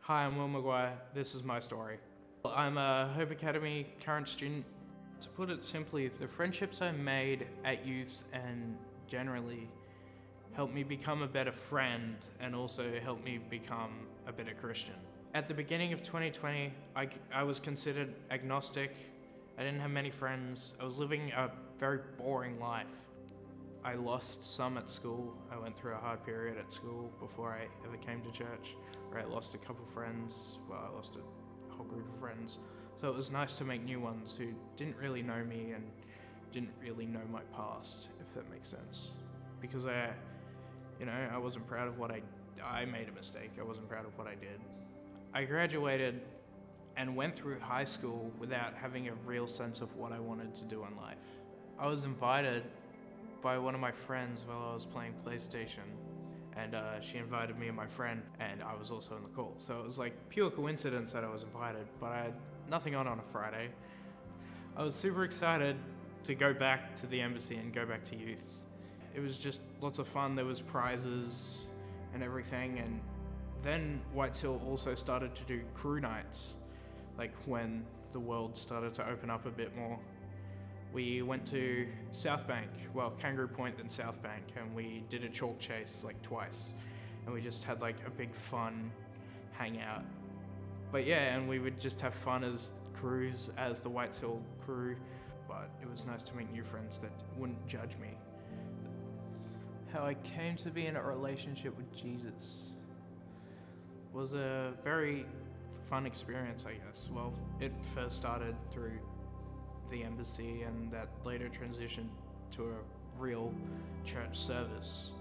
Hi, I'm Will Maguire. This is my story. I'm a Hope Academy current student. To put it simply, the friendships I made at youth and generally helped me become a better friend and also helped me become a better Christian. At the beginning of 2020, I was considered agnostic. I didn't have many friends. I was living a very boring life. I lost some at school. I went through a hard period at school before I ever came to church, where I lost a couple friends. Well, I lost a whole group of friends. So it was nice to make new ones who didn't really know me and didn't really know my past, if that makes sense. Because I wasn't proud of what I made a mistake. I wasn't proud of what I did. I graduated and went through high school without having a real sense of what I wanted to do in life. I was invited by one of my friends while I was playing PlayStation, and she invited me and my friend, and I was also in the call. So it was like pure coincidence that I was invited, but I had nothing on a Friday. I was super excited to go back to the embassy and go back to youth. It was just lots of fun. There was prizes and everything, and then Whites Hill also started to do crew nights, like when the world started to open up a bit more. We went to South Bank, well, Kangaroo Point then South Bank, and we did a chalk chase like twice. And we just had like a big fun hangout. But yeah, and we would just have fun as crews, as the Whites Hill crew. But it was nice to meet new friends that wouldn't judge me. How I came to be in a relationship with Jesus was a very fun experience, I guess. Well, it first started through the embassy, and that later transitioned to a real church service.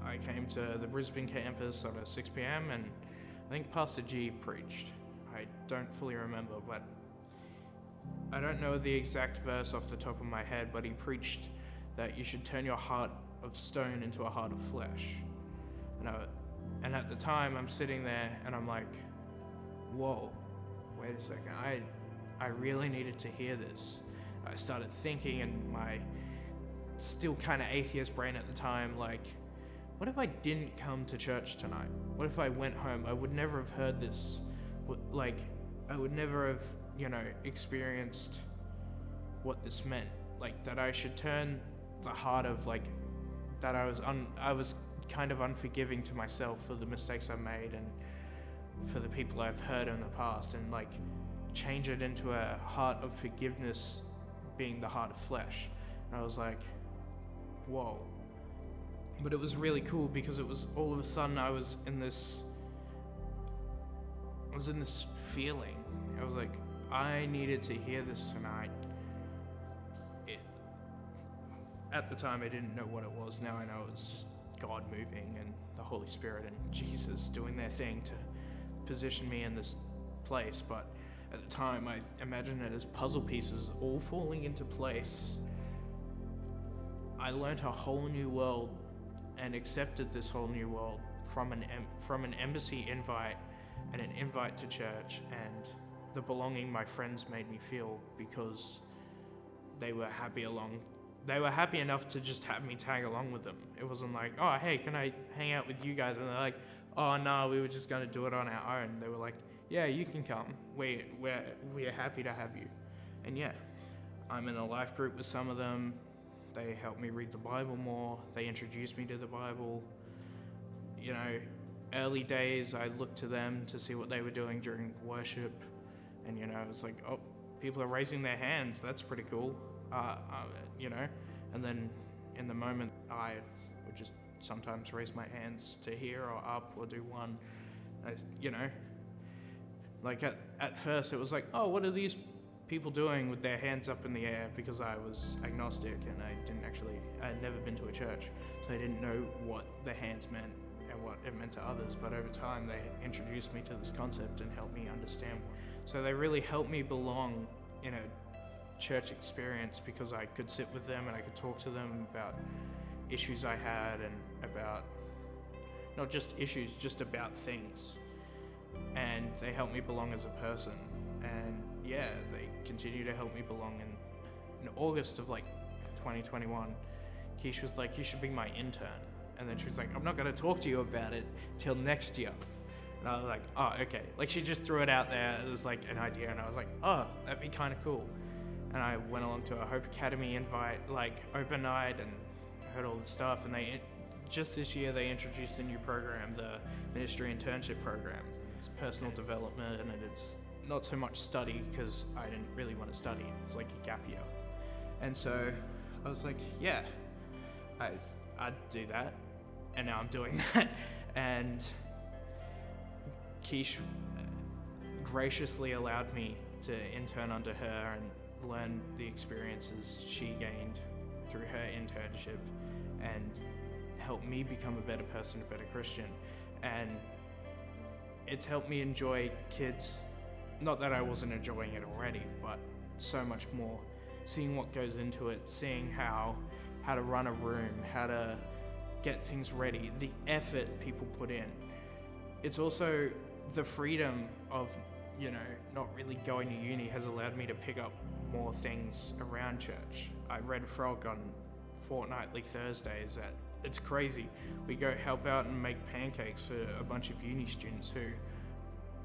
I came to the Brisbane campus at 6 p.m. and I think Pastor G preached. I don't fully remember, but I don't know the exact verse off the top of my head, but he preached that you should turn your heart of stone into a heart of flesh. And at the time I'm sitting there and I'm like, whoa, wait a second, I really needed to hear this. I started thinking in my still kind of atheist brain at the time, like, what if I didn't come to church tonight? What if I went home? I would never have heard this. Like, I would never have, experienced what this meant. Like, that I should turn the heart of, like, that I was kind of unforgiving to myself for the mistakes I made and for the people I've hurt in the past, and like, change it into a heart of forgiveness being the heart of flesh. And I was like, whoa. But it was really cool because it was all of a sudden I was in this feeling. I was like, I needed to hear this tonight. At the time I didn't know what it was. Now I know it was just God moving and the Holy Spirit and Jesus doing their thing to position me in this place. But at the time, I imagined it as puzzle pieces all falling into place. I learned a whole new world and accepted this whole new world from an embassy invite and an invite to church, and the belonging my friends made me feel because they were happy enough to just have me tag along with them. It wasn't like, oh, hey, can I hang out with you guys? And they're like, oh, no, we were just going to do it on our own. They were like, yeah, you can come. We're happy to have you. And yeah, I'm in a life group with some of them. They help me read the Bible more. They introduced me to the Bible. Early days, I looked to them to see what they were doing during worship. And, it's like, oh, people are raising their hands. That's pretty cool. And then in the moment, I would just sometimes raise my hands to here or up or do one. Like at first it was like, oh, what are these people doing with their hands up in the air? Because I was agnostic and I had never been to a church, so I didn't know what the hands meant and what it meant to others. But over time they introduced me to this concept and helped me understand. So they really helped me belong in a church experience because I could sit with them and I could talk to them about issues I had and about, not just issues, just about things. And they helped me belong as a person. And yeah, they continue to help me belong. In August of 2021, Keish was like, you should be my intern. And then she was like, I'm not going to talk to you about it till next year. And And I was like, oh, okay. Like, she just threw it out there as like an idea, and I was like, oh, that'd be kind of cool. And I went along to a Hope Academy open night, and heard all this stuff. And just this year they introduced a new program, the ministry internship program. It's personal development, and it's not so much study, because I didn't really want to study. It's like a gap year. And so I was like, yeah, I'd do that. And now I'm doing that. And Keish graciously allowed me to intern under her and learn the experiences she gained through her internship, and help me become a better person, a better Christian. And it's helped me enjoy kids, not that I wasn't enjoying it already, but so much more. Seeing what goes into it, seeing how to run a room, how to get things ready, the effort people put in. It's also the freedom of, not really going to uni has allowed me to pick up more things around church. I read Frog on fortnightly Thursdays. It's crazy. We go help out and make pancakes for a bunch of uni students who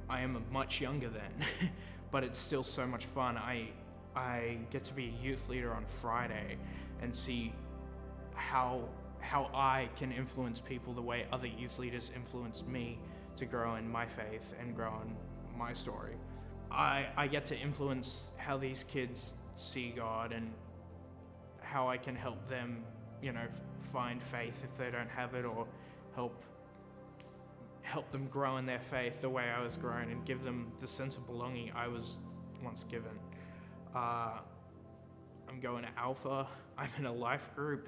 I am much younger than, but it's still so much fun. I get to be a youth leader on Friday and see how I can influence people the way other youth leaders influenced me to grow in my faith and grow in my story. I get to influence how these kids see God, and how I can help them, find faith if they don't have it, or help them grow in their faith the way I was grown, and give them the sense of belonging I was once given. I'm going to Alpha. I'm in a life group.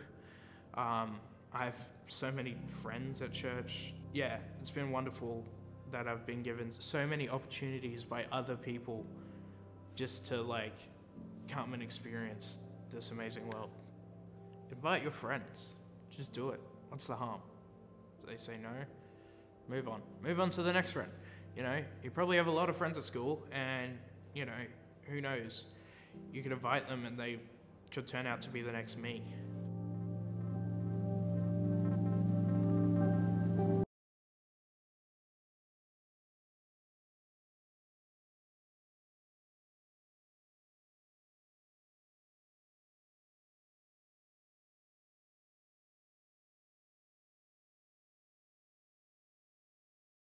I have so many friends at church. Yeah, it's been wonderful that I've been given so many opportunities by other people just to come and experience this amazing world. Invite your friends. Just do it. What's the harm? If they say no, move on. Move on to the next friend. You probably have a lot of friends at school, and, who knows? You could invite them and they could turn out to be the next me.